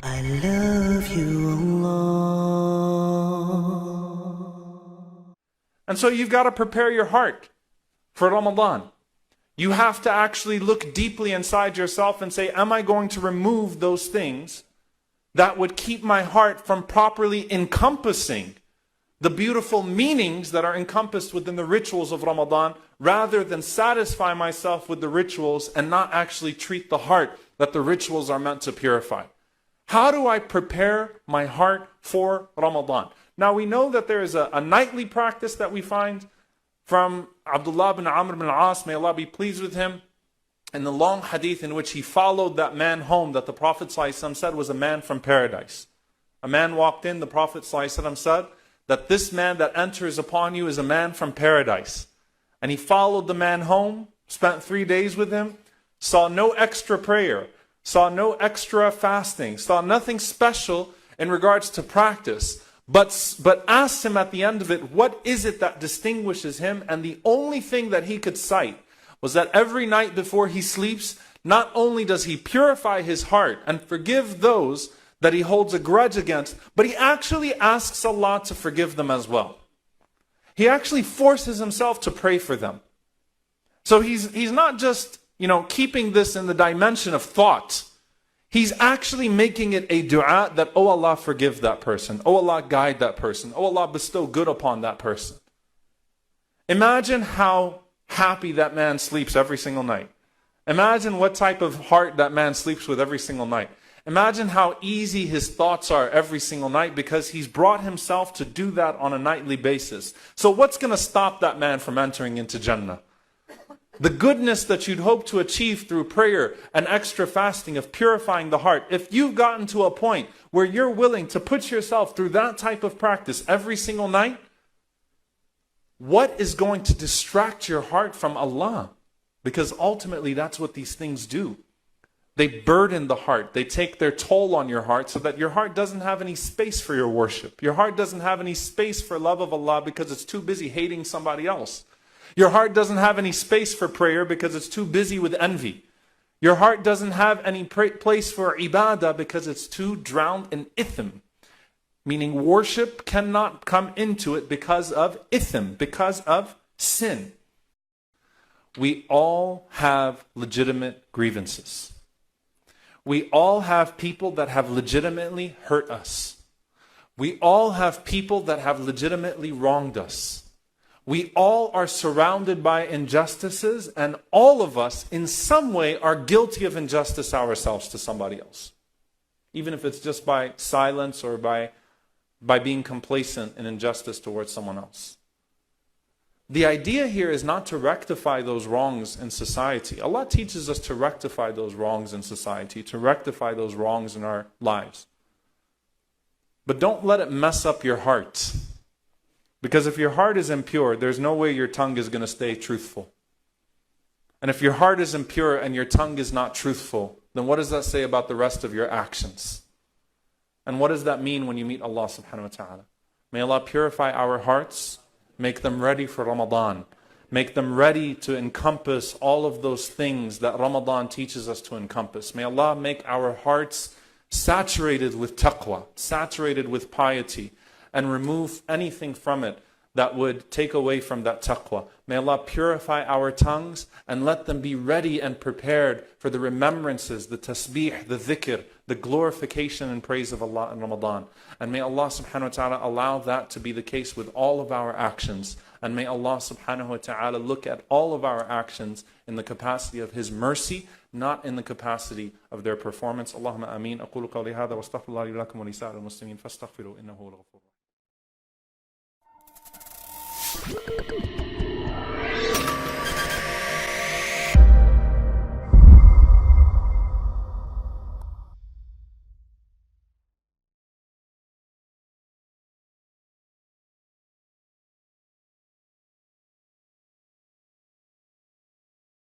I love you, Allah. And so you've got to prepare your heart for Ramadan. You have to actually look deeply inside yourself and say, am I going to remove those things that would keep my heart from properly encompassing the beautiful meanings that are encompassed within the rituals of Ramadan, rather than satisfy myself with the rituals and not actually treat the heart that the rituals are meant to purify. How do I prepare my heart for Ramadan? Now we know that there is a nightly practice that we find from Abdullah bin Amr bin al-As, may Allah be pleased with him, in the long hadith in which he followed that man home that the Prophet ﷺ said was a man from paradise. A man walked in, the Prophet ﷺ said that this man that enters upon you is a man from paradise. And he followed the man home, spent 3 days with him, saw no extra prayer, saw no extra fasting, saw nothing special in regards to practice, but asked him at the end of it, what is it that distinguishes him? And the only thing that he could cite was that every night before he sleeps, not only does he purify his heart and forgive those that he holds a grudge against, but he actually asks Allah to forgive them as well. He actually forces himself to pray for them. So he's not just, keeping this in the dimension of thought. He's actually making it a dua that, oh Allah, forgive that person. Oh Allah, guide that person. Oh Allah, bestow good upon that person. Imagine how happy that man sleeps every single night. Imagine what type of heart that man sleeps with every single night. Imagine how easy his thoughts are every single night, because he's brought himself to do that on a nightly basis. So what's going to stop that man from entering into Jannah? The goodness that you'd hope to achieve through prayer and extra fasting of purifying the heart. If you've gotten to a point where you're willing to put yourself through that type of practice every single night, what is going to distract your heart from Allah? Because ultimately that's what these things do. They burden the heart. They take their toll on your heart so that your heart doesn't have any space for your worship. Your heart doesn't have any space for love of Allah because it's too busy hating somebody else. Your heart doesn't have any space for prayer because it's too busy with envy. Your heart doesn't have any place for ibadah because it's too drowned in ithm. Meaning worship cannot come into it because of ithm, because of sin. We all have legitimate grievances. We all have people that have legitimately hurt us. We all have people that have legitimately wronged us. We all are surrounded by injustices, and all of us in some way are guilty of injustice ourselves to somebody else. Even if it's just by silence or by being complacent in injustice towards someone else. The idea here is not to rectify those wrongs in society. Allah teaches us to rectify those wrongs in society, to rectify those wrongs in our lives. But don't let it mess up your heart. Because if your heart is impure, there's no way your tongue is going to stay truthful. And if your heart is impure and your tongue is not truthful, then what does that say about the rest of your actions? And what does that mean when you meet Allah subhanahu wa ta'ala? May Allah purify our hearts, make them ready for Ramadan. Make them ready to encompass all of those things that Ramadan teaches us to encompass. May Allah make our hearts saturated with taqwa, saturated with piety, and remove anything from it that would take away from that taqwa. May Allah purify our tongues and let them be ready and prepared for the remembrances, the tasbih, the dhikr, the glorification and praise of Allah in Ramadan. And may Allah subhanahu wa ta'ala allow that to be the case with all of our actions. And may Allah subhanahu wa ta'ala look at all of our actions in the capacity of His mercy, not in the capacity of their performance. Allahumma ameen. أقول قولي هذا واستغفر الله لي ولكم ولسائر المسلمين فاستغفروا إنه هو الغفور.